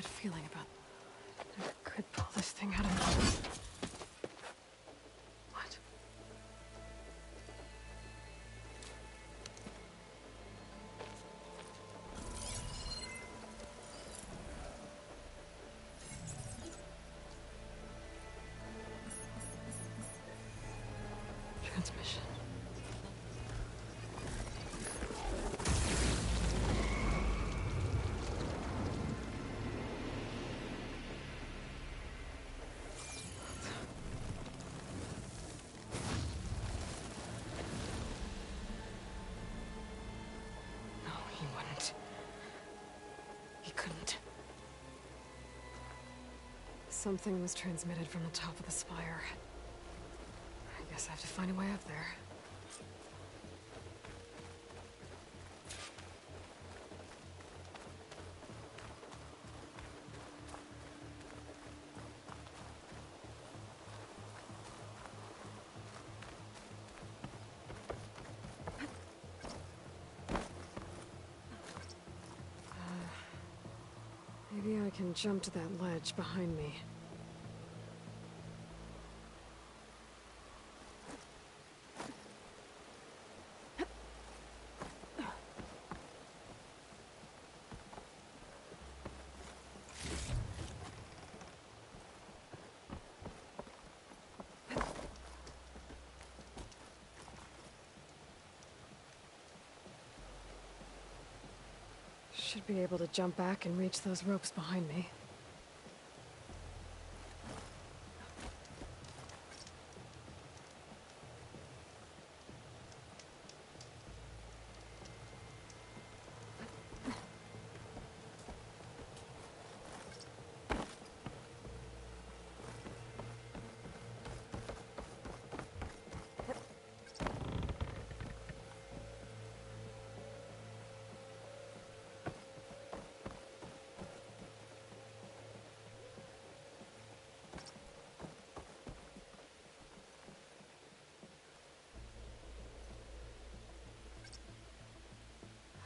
bad feeling about... I could pull this thing out of me. What? Transmission. He couldn't. Something was transmitted from the top of the spire. I guess I have to find a way up there. Maybe I can jump to that ledge behind me. Should be able to jump back and reach those ropes behind me.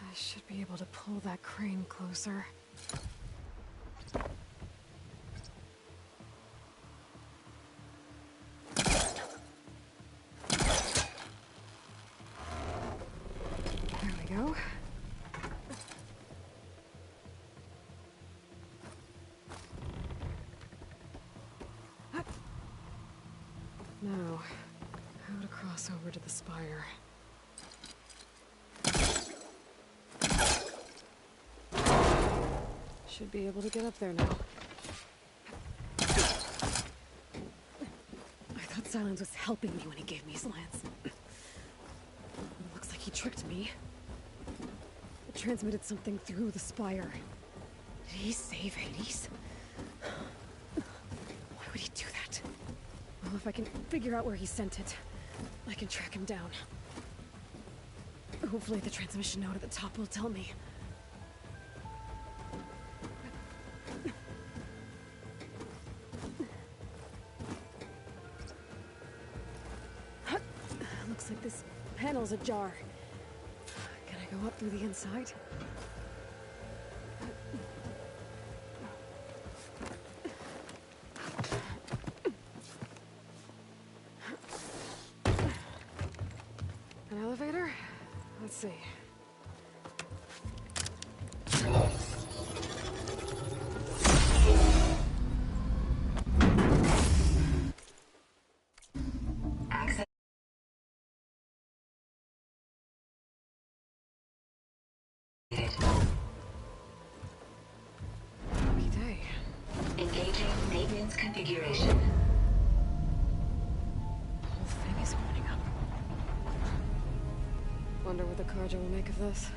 I should be able to pull that crane closer. There we go. Now, how to cross over to the spire. Should be able to get up there now. I thought Silence was helping me when he gave me his lance. Looks like he tricked me. It transmitted something through the spire. Did he save Hades? Why would he do that? Well, if I can figure out where he sent it, I can track him down. Hopefully the transmission note at the top will tell me. Looks like this panel's ajar. Can I go up through the inside? An elevator? Let's see. Engaging maintenance configuration. The whole thing is opening up. Wonder what the Carja will make of this.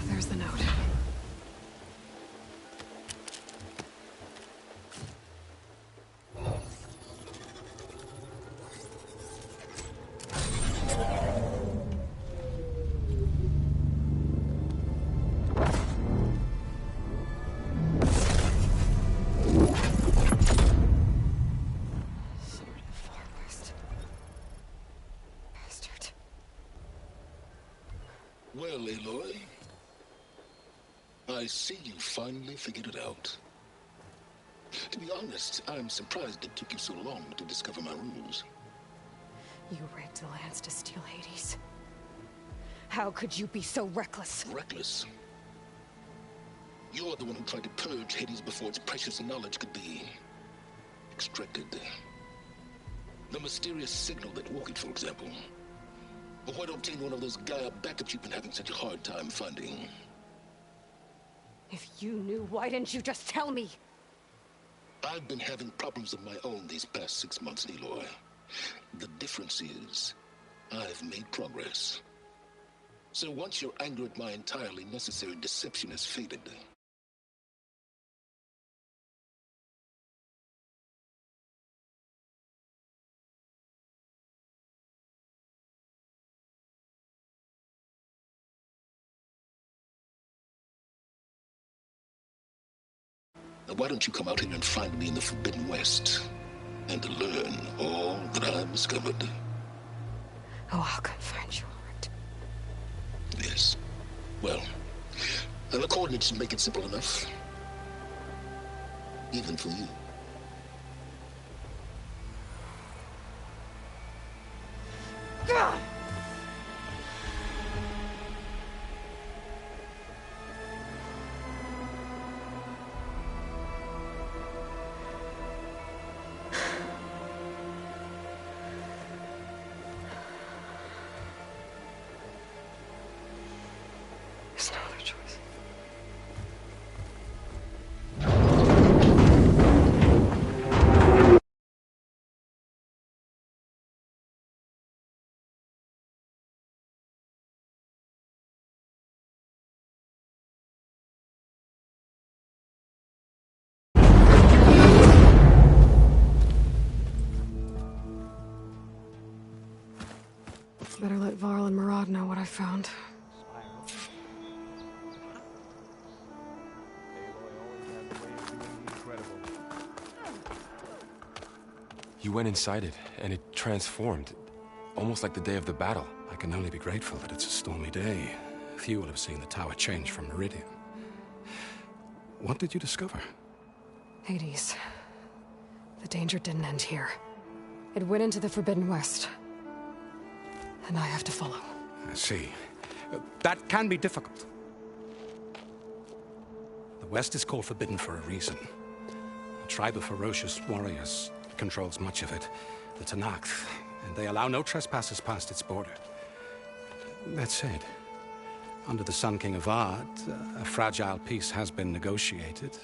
There's the note. Well, Aloy, I see you finally figured it out. To be honest, I'm surprised it took you so long to discover my rules. You rigged the lands to steal Hades. How could you be so reckless? Reckless? You're the one who tried to purge Hades before its precious knowledge could be extracted. The mysterious signal that woke it, for example. Or why don't obtain one of those Gaia backups you've been having such a hard time finding? If you knew, why didn't you just tell me? I've been having problems of my own these past 6 months, Aloy. The difference is, I've made progress. So once your anger at my entirely necessary deception has faded, now why don't you come out here and find me in the Forbidden West and learn all that I've discovered? Oh, I'll come find you, all right. Yes. Well, the coordinates make it simple enough. Even for you. God! There's no other choice. Better let Varl and Murad know what I found. You went inside it, and it transformed. Almost like the day of the battle. I can only be grateful that it's a stormy day. Few will have seen the tower change from Meridian. What did you discover? Hades. The danger didn't end here. It went into the Forbidden West. And I have to follow. I see. That can be difficult. The West is called Forbidden for a reason. A tribe of ferocious warriors controls much of it, the Tenakth, and they allow no trespassers past its border. That said, under the Sun King Avad, a fragile peace has been negotiated,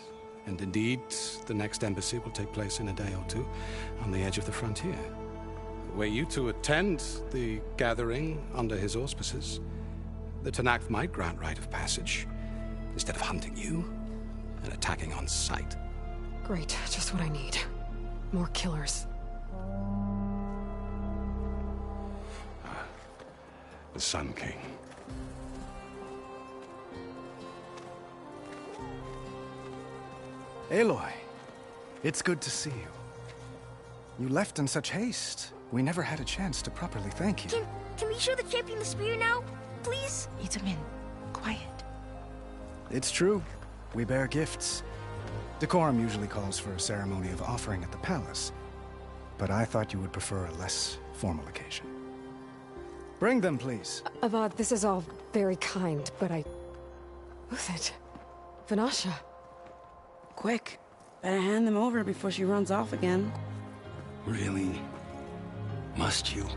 and indeed, the next embassy will take place in a day or two on the edge of the frontier. Were you to attend the gathering under his auspices, the Tenakth might grant right of passage, instead of hunting you and attacking on sight. Great, just what I need. More killers. The Sun King. Aloy, it's good to see you. You left in such haste. We never had a chance to properly thank you. Can we show the champion the spear now? Please? Itamin, quiet. It's true. We bear gifts. Decorum usually calls for a ceremony of offering at the palace, but I thought you would prefer a less formal occasion. Bring them, please. Avad, this is all very kind, but Who's it? Vanasha. Quick, better hand them over before she runs off again. Really? Must you?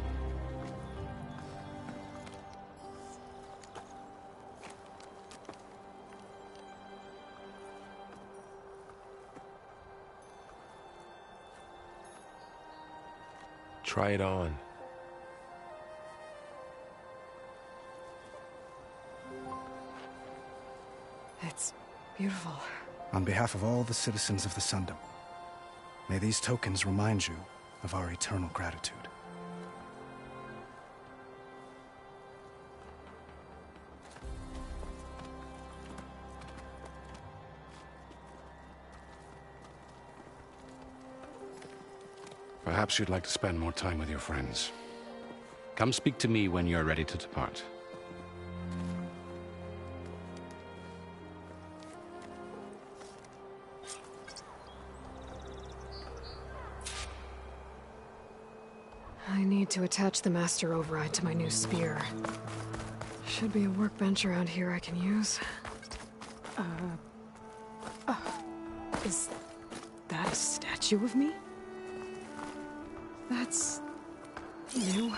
Try it on. It's beautiful. On behalf of all the citizens of the Sundom, may these tokens remind you of our eternal gratitude. Perhaps you'd like to spend more time with your friends. Come speak to me when you're ready to depart. to attach the master override to my new spear. Should be a workbench around here I can use. Is that a statue of me? That's new.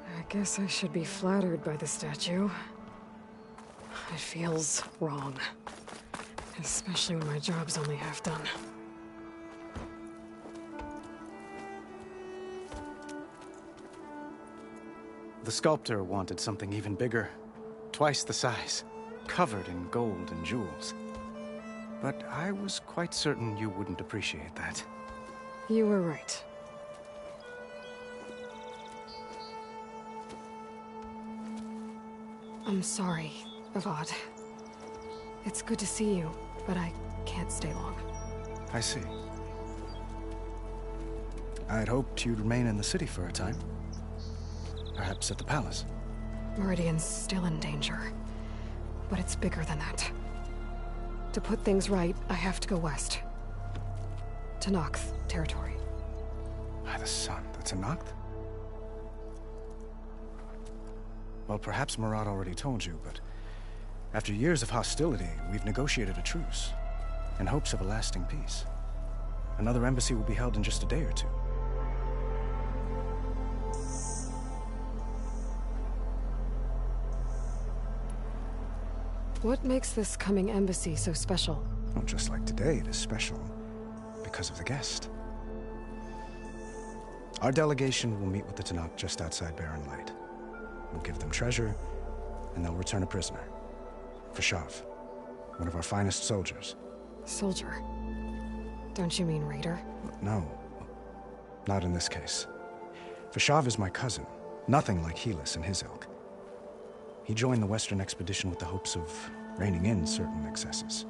I guess I should be flattered by the statue. It feels wrong. Especially when my job's only half done. The sculptor wanted something even bigger. Twice the size. Covered in gold and jewels. But I was quite certain you wouldn't appreciate that. You were right. I'm sorry, Avad. It's good to see you, but I can't stay long. I see. I'd hoped you'd remain in the city for a time. Perhaps at the palace. Meridian's still in danger. But it's bigger than that. To put things right, I have to go west. To Noct territory. By the sun, that's a Noct? Well, perhaps Murad already told you, but after years of hostility, we've negotiated a truce, in hopes of a lasting peace. Another embassy will be held in just a day or two. What makes this coming embassy so special? Well, just like today, it is special because of the guest. Our delegation will meet with the Tenakth just outside Barren Light. We'll give them treasure, and they'll return a prisoner. Fashav, one of our finest soldiers. Soldier? Don't you mean raider? No, not in this case. Fashav is my cousin, nothing like Helis and his ilk. He joined the Western expedition with the hopes of reining in certain excesses.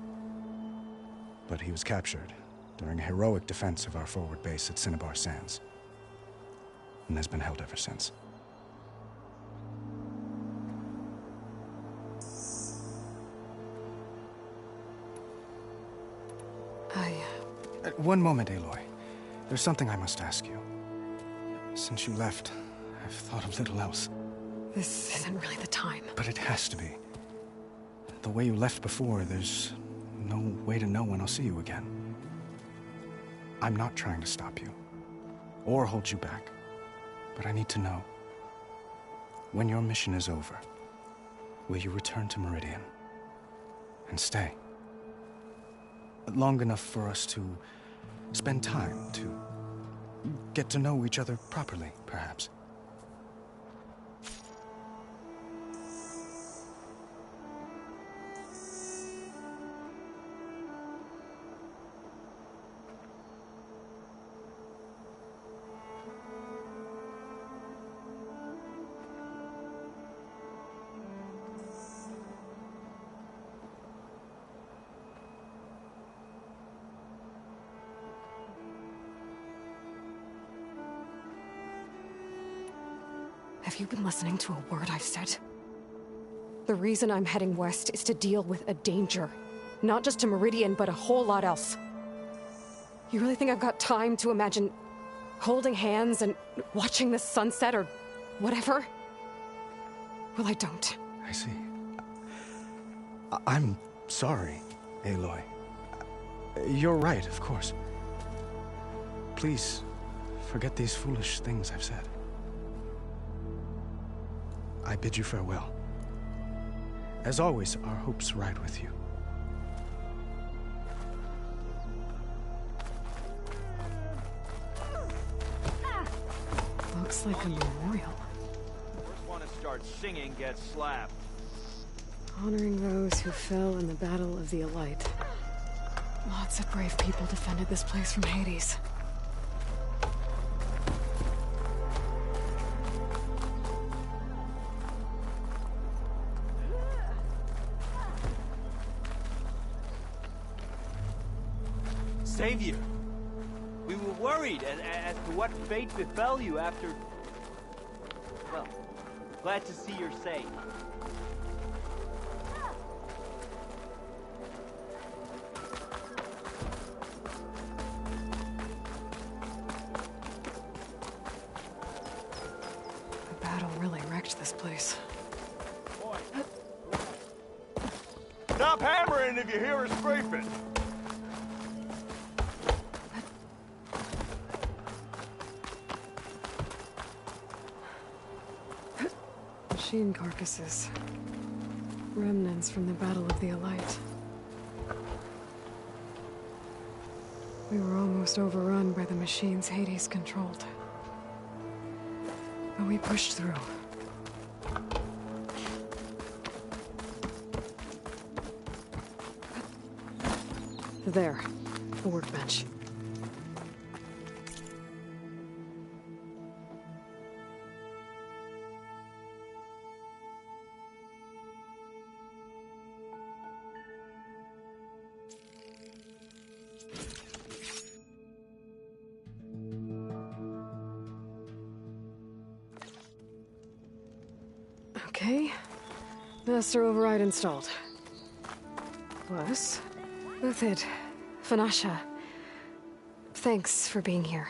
But he was captured during a heroic defense of our forward base at Cinnabar Sands, and has been held ever since. One moment, Aloy. There's something I must ask you. Since you left, I've thought of little else. This isn't really the time. But it has to be. The way you left before, there's no way to know when I'll see you again. I'm not trying to stop you, or hold you back. But I need to know, when your mission is over, will you return to Meridian and stay? Long enough for us to spend time, to get to know each other properly, perhaps. Have you been listening to a word I've said? The reason I'm heading west is to deal with a danger. Not just to Meridian, but a whole lot else. You really think I've got time to imagine holding hands and watching the sunset or whatever? Well, I don't. I see. I'm sorry, Aloy. You're right, of course. Please, forget these foolish things I've said. I bid you farewell. As always, our hopes ride with you. Looks like a memorial. First one to start singing gets slapped. Honoring those who fell in the Battle of the Elite. Lots of brave people defended this place from Hades. Savior, we were worried as to what fate befell you after... Well, glad to see you're safe. battle really wrecked this place. Stop hammering if you hear a scraping. Machine carcasses. Remnants from the Battle of the Elite. We were almost overrun by the machines Hades controlled. But we pushed through. There, the workbench. Okay, master override installed. Plus, with it, Vanasha. Thanks for being here.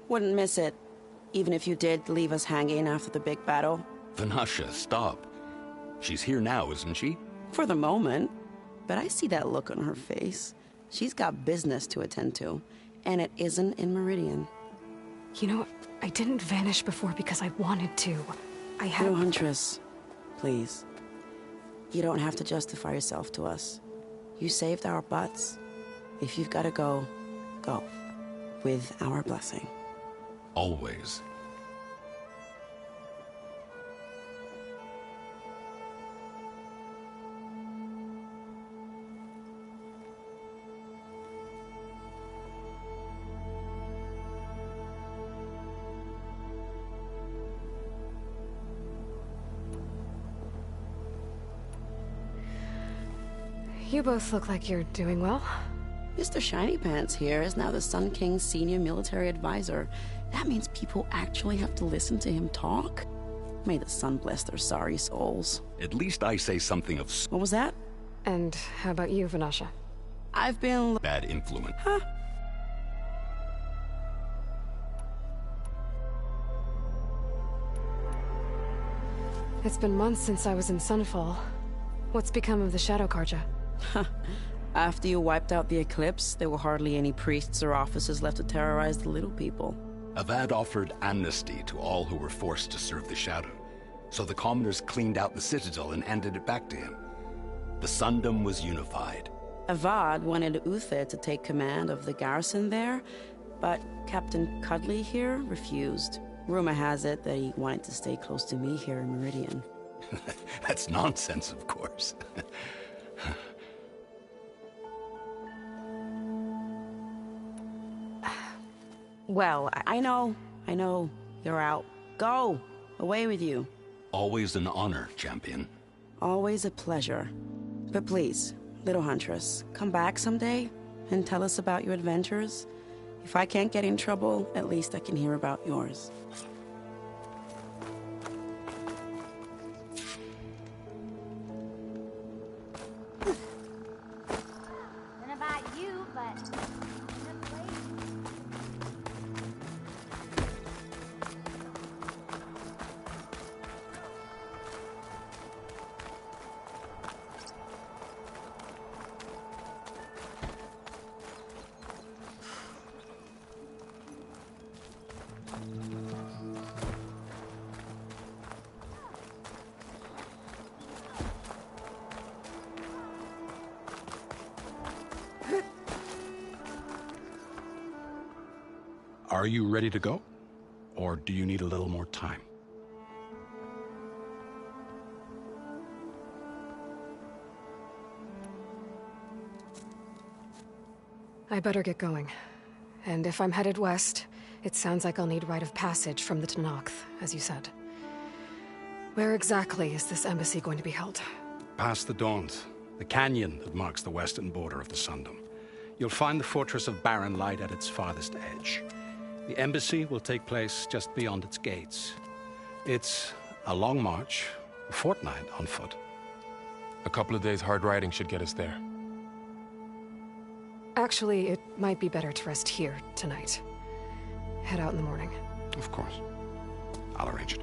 Wouldn't miss it, even if you did leave us hanging after the big battle. Vanasha, stop. She's here now, isn't she? For the moment. But I see that look on her face. She's got business to attend to, and it isn't in Meridian. You know, I didn't vanish before because I wanted to. I had... No, Huntress. Please. You don't have to justify yourself to us. You saved our butts. If you've got to go, go. With our blessing. Always. You both look like you're doing well. Mr. Shiny Pants here is now the Sun King's senior military advisor. That means people actually have to listen to him talk? May the sun bless their sorry souls. At least I say something of What was that? And how about you, Vanasha? I've been... bad influence. Huh? It's been months since I was in Sunfall. What's become of the Shadow Karja? After you wiped out the Eclipse, there were hardly any priests or officers left to terrorize the little people. Avad offered amnesty to all who were forced to serve the Shadow. So the commoners cleaned out the Citadel and handed it back to him. The Sundom was unified. Avad wanted Uther to take command of the garrison there, but Captain Cudley here refused. Rumor has it that he wanted to stay close to me here in Meridian. That's nonsense, of course. Well, I know. You're out. Go! Away with you. Always an honor, champion. Always a pleasure. But please, little Huntress, come back someday and tell us about your adventures. If I can't get in trouble, at least I can hear about yours. Don't know about you, but... Are you ready to go? Or do you need a little more time? I better get going. And if I'm headed west, it sounds like I'll need rite of passage from the Tenakth, as you said. Where exactly is this embassy going to be held? Past the Daunt, the canyon that marks the western border of the Sundom. You'll find the fortress of Barren Light at its farthest edge. The embassy will take place just beyond its gates. It's a long march, a fortnight on foot. A couple of days hard riding should get us there. Actually, it might be better to rest here tonight. Head out in the morning. Of course. I'll arrange it.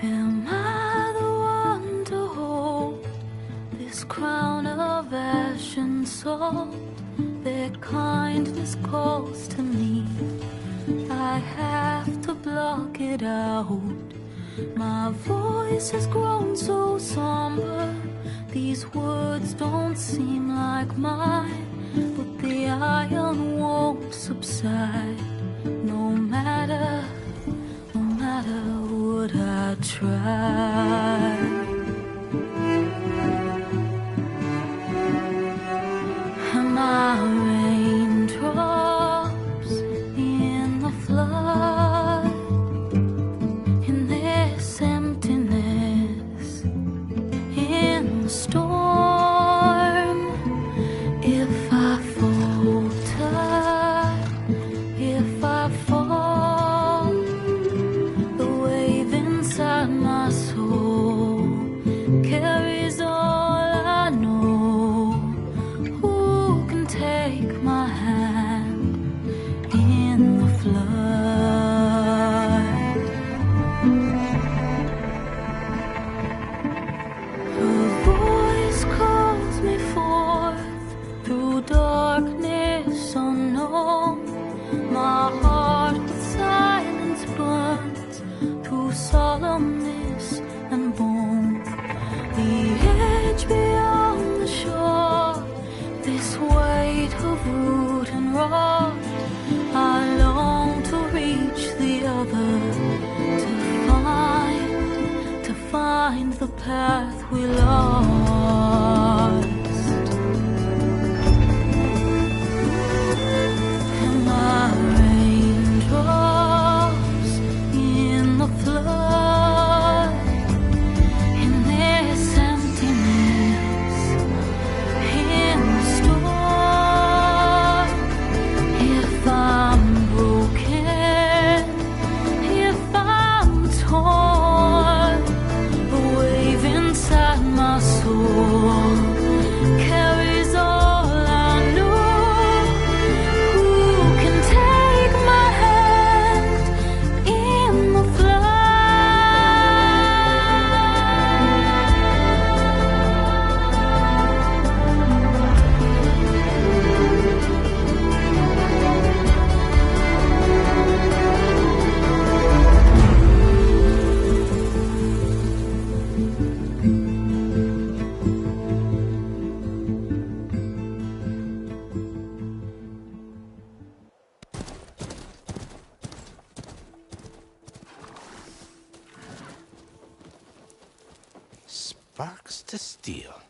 Am I the one to hold this crown of ash and salt? Their kindness calls to me. I have to block it out. My voice has grown so somber. These words don't seem like mine, but the iron won't subside. No matter what I try. Am I raindrops in the flood? In this emptiness, in the storm. If I falter, if I fall, the wave inside my soul carries all I know. Who can take my hand in the flood? Her voice calls me forth through darkness unknown. My heart with silence burns through solemnness and bone. The edge beyond the shore, this weight of root and rod. I long to reach the other, to find the path we lost. Am I raindrops in the flood? In this emptiness, in the storm. If I'm broken, if I'm torn, the wave inside my soul carries all I know. Who can take my hand in the flood? Sparks to steel.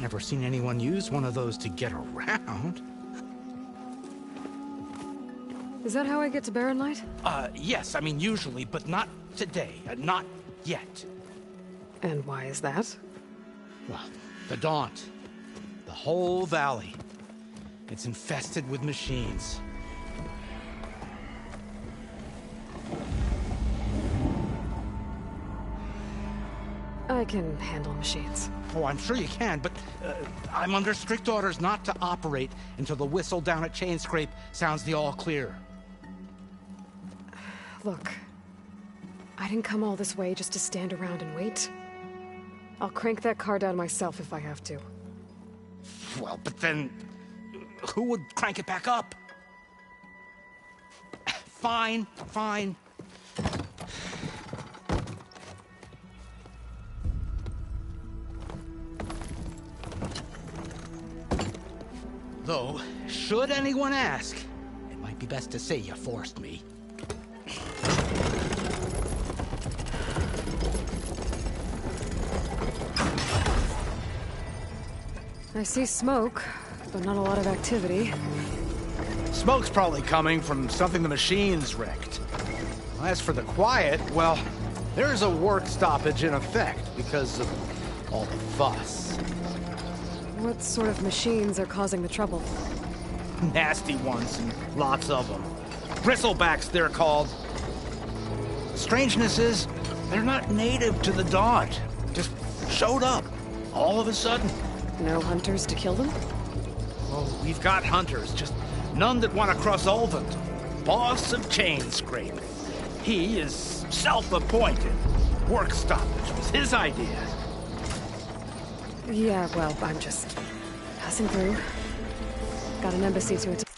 Never seen anyone use one of those to get around. Is that how I get to Barren Light? Yes, I mean usually, but not today. Not yet. And why is that? Well, the Daunt. The whole valley. It's infested with machines. I can handle machines. Oh, I'm sure you can, but I'm under strict orders not to operate until the whistle down at Chain Scrape sounds the all clear. Look, I didn't come all this way just to stand around and wait. I'll crank that car down myself if I have to. Well, but then who would crank it back up? Fine, fine. Although, should anyone ask, it might be best to say you forced me. I see smoke, but not a lot of activity. Smoke's probably coming from something the machines wrecked. As for the quiet, well, there's a work stoppage in effect because of all the fuss. What sort of machines are causing the trouble? Nasty ones, and lots of them. Bristlebacks, they're called. Strangeness is, they're not native to the Daunt. Just showed up, all of a sudden. No hunters to kill them? Oh, we've got hunters, just none that want to cross Ulvund. Boss of chain scraping. He is self-appointed. Work stoppage was his idea. Yeah, well, I'm just passing through. Got an embassy to attend.